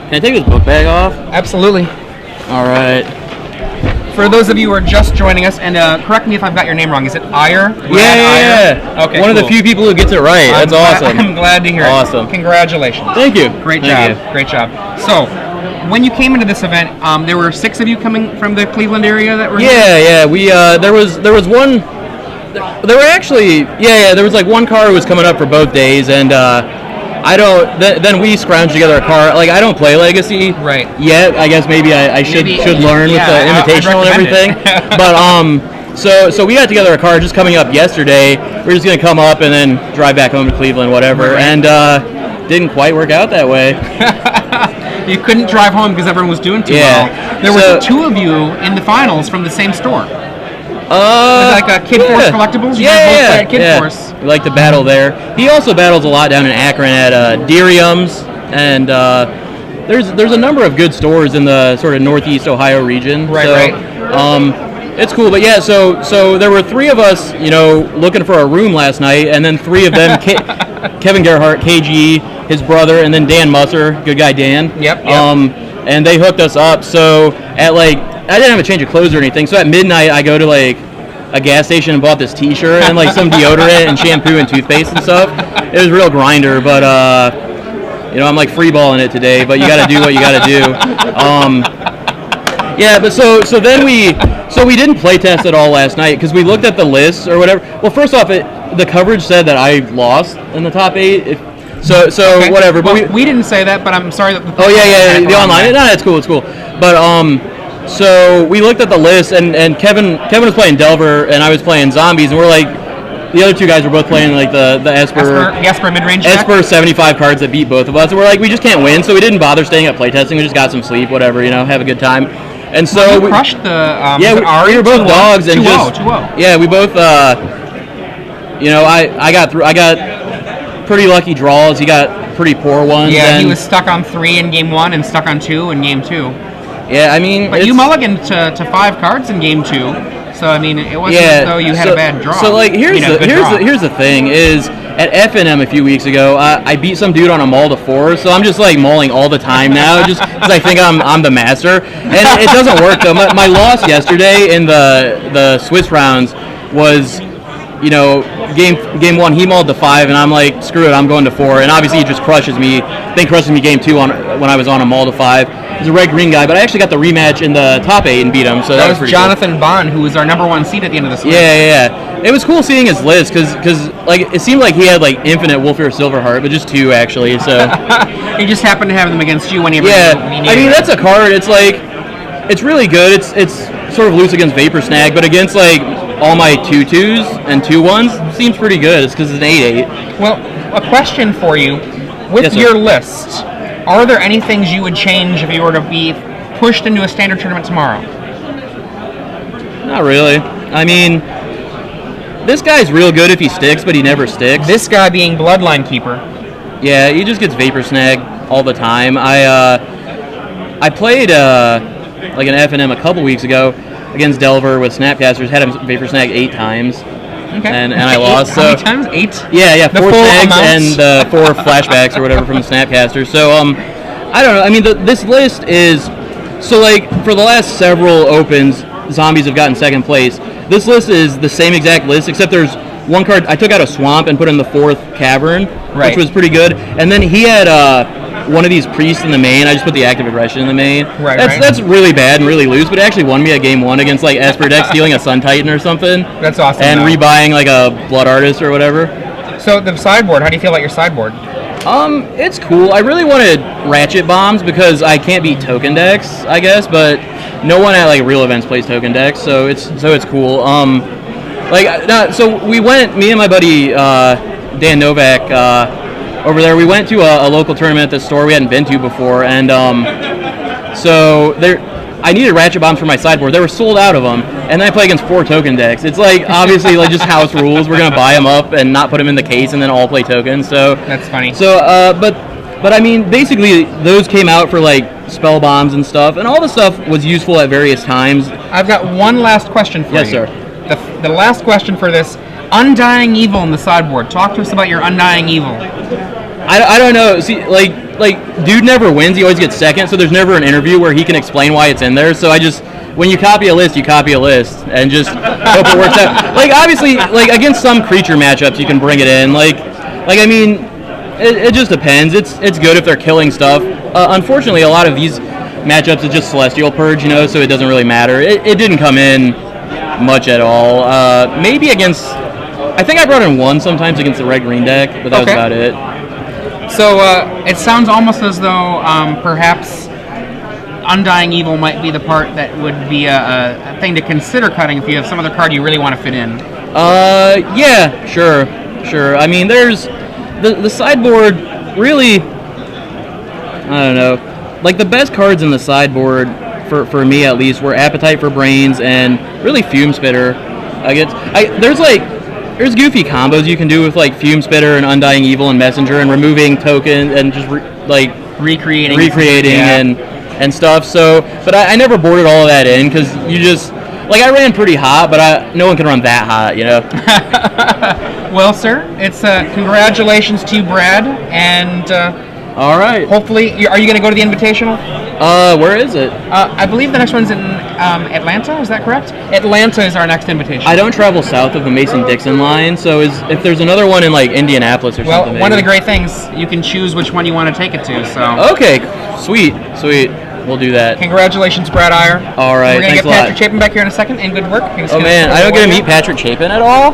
Can I take this book bag off? Absolutely. All right. For those of you who are just joining us, and correct me if I've got your name wrong, is it Eier? Yeah. Okay, One of the few people who gets it right. That's awesome. I'm glad to hear it. Awesome. Congratulations. Thank you. Great Thank job. you. Great job. So, when you came into this event, there were 6 of you coming from the Cleveland area that were here? Yeah. We there was one. There were actually there was like one car who was coming up for both days, and I don't. Then we scrounged together a car. Like I don't play Legacy yet. I guess maybe I should learn with the Invitational and everything. But so we got together a car just coming up yesterday. We're just gonna come up and then drive back home to Cleveland, whatever. And didn't quite work out that way. You couldn't drive home because everyone was doing too well. There were 2 of you in the finals from the same store. Like a Kid Force Collectibles? You guys both play at Kid Force. We like to battle there. He also battles a lot down in Akron at Derium's, and there's a number of good stores in the sort of Northeast Ohio region. Right. It's cool, but so there were 3 of us, looking for a room last night, and then 3 of them, Kevin Gerhardt, KG, his brother, and then Dan Musser, good guy Dan. Yep. And they hooked us up. So at I didn't have a change of clothes or anything. So at midnight, I go to a gas station and bought this T-shirt and some deodorant and shampoo and toothpaste and stuff. It was a real grinder, but I'm freeballing it today. But you got to do what you got to do. But so then we didn't play test at all last night because we looked at the list or whatever. Well, first off, the coverage said that I lost in the top 8. So okay. Whatever. But well, we didn't say that, but I'm sorry that. The online. No, it's cool. But so we looked at the list, and Kevin was playing Delver, and I was playing Zombies, and we're the other 2 guys were both playing the Esper mid-range deck? Esper 75 cards that beat both of us, and we're we just can't win, so we didn't bother staying up playtesting. We just got some sleep, whatever, have a good time. And so we crushed the. We were both dogs, and 2-0. Yeah, we both. I got through. I got pretty lucky draws. He got pretty poor ones. Yeah, he was stuck on 3 in game 1 and stuck on 2 in game 2. Yeah, I mean, but you mulliganed to 5 cards in game 2, so I mean, it wasn't as though you had a bad draw. So here's the thing is at FNM a few weeks ago, I beat some dude on a maul to 4, so I'm just mulling all the time now, just because I think I'm the master, and it doesn't work though. My loss yesterday in the Swiss rounds was. Game 1 he mauled to 5, and I'm screw it, I'm going to 4, and obviously he just crushes me. Then crushes me game 2 when I was on a maul to 5. He's a red-green guy, but I actually got the rematch in the top 8 and beat him. So that was pretty Jonathan cool. Bond, who was our number 1 seed at the end of the season. Yeah. It was cool seeing his list because it seemed like he had infinite Wolfear Silverheart, but just 2 actually. So he just happened to have them against you whenever. I mean that's a card. It's really good. It's sort of loose against Vapor Snag, but against all my 2-2s and 2-1s seems pretty good. It's because it's an 8-8. Well, a question for you. With your list, are there any things you would change if you were to be pushed into a standard tournament tomorrow? Not really. I mean, this guy's real good if he sticks, but he never sticks. This guy being Bloodline Keeper. Yeah, he just gets Vapor Snag all the time. I played an FNM a couple weeks ago against Delver with Snapcasters, had him Vapor Snag 8 times. Okay. And I lost. How many times? 8? Yeah, 4 snags and 4 flashbacks or whatever from the Snapcaster. So, I don't know. I mean, this list is... So, for the last several opens, Zombies have gotten 2nd place. This list is the same exact list, except there's one card... I took out a Swamp and put in the 4th Cavern, which was pretty good. And then he had one of these Priests in the main. I just put the Active Aggression in the main. That's really bad and really loose, but it actually won me a game 1 against Esper deck stealing a Sun Titan or something. That's awesome. And rebuying a Blood Artist or whatever. So the sideboard, how do you feel about your sideboard? It's cool. I really wanted Ratchet Bombs because I can't beat token decks, I guess, but no one at real events plays token decks, so it's cool. So we went, me and my buddy Dan Novak, over there, we went to a local tournament at the store we hadn't been to before, and so I needed Ratchet Bombs for my sideboard. They were sold out of them, and then I play against 4 token decks. It's obviously just house rules. We're gonna buy them up and not put them in the case, and then all play tokens. So that's funny. So, but I mean, basically those came out for spell bombs and stuff, and all the stuff was useful at various times. I've got one last question for you. Yes, sir. The last question for this. Undying Evil in the sideboard. Talk to us about your Undying Evil. I don't know. See, like, dude never wins. He always gets second, so there's never an interview where he can explain why it's in there. So when you copy a list, you copy a list and just hope it works out. Like, obviously, like, against some creature matchups, you can bring it in. Like I mean, it just depends. It's good if they're killing stuff. Unfortunately, a lot of these matchups is just Celestial Purge, so it doesn't really matter. It didn't come in much at all. Maybe against, I think I brought in one sometimes against the red-green deck, but that was about it. So it sounds almost as though perhaps Undying Evil might be the part that would be a thing to consider cutting if you have some other card you really want to fit in. Yeah, sure. I mean, there's the sideboard really, I don't know, like the best cards in the sideboard for me at least were Appetite for Brains and really Fume Spitter. There's goofy combos you can do with like Fume Spitter and Undying Evil and Messenger and removing tokens and just recreating and stuff. So, but I never boarded all of that in because you just I ran pretty hot, but no one can run that hot, Well, sir, it's congratulations to you, Brad, and all right. Hopefully, are you going to go to the Invitational? Where is it? I believe the next one's in Atlanta. Is that correct? Atlanta is our next invitation. I don't travel south of the Mason-Dixon line, so if there's another one in like Indianapolis or something. Well, one of the great things, you can choose which one you want to take it to. So. Okay, sweet. We'll do that. Congratulations, Brad Eier. All right, we're going to get Patrick Chapin back here in a second, and good work. Oh man, I don't get to meet Patrick Chapin at all.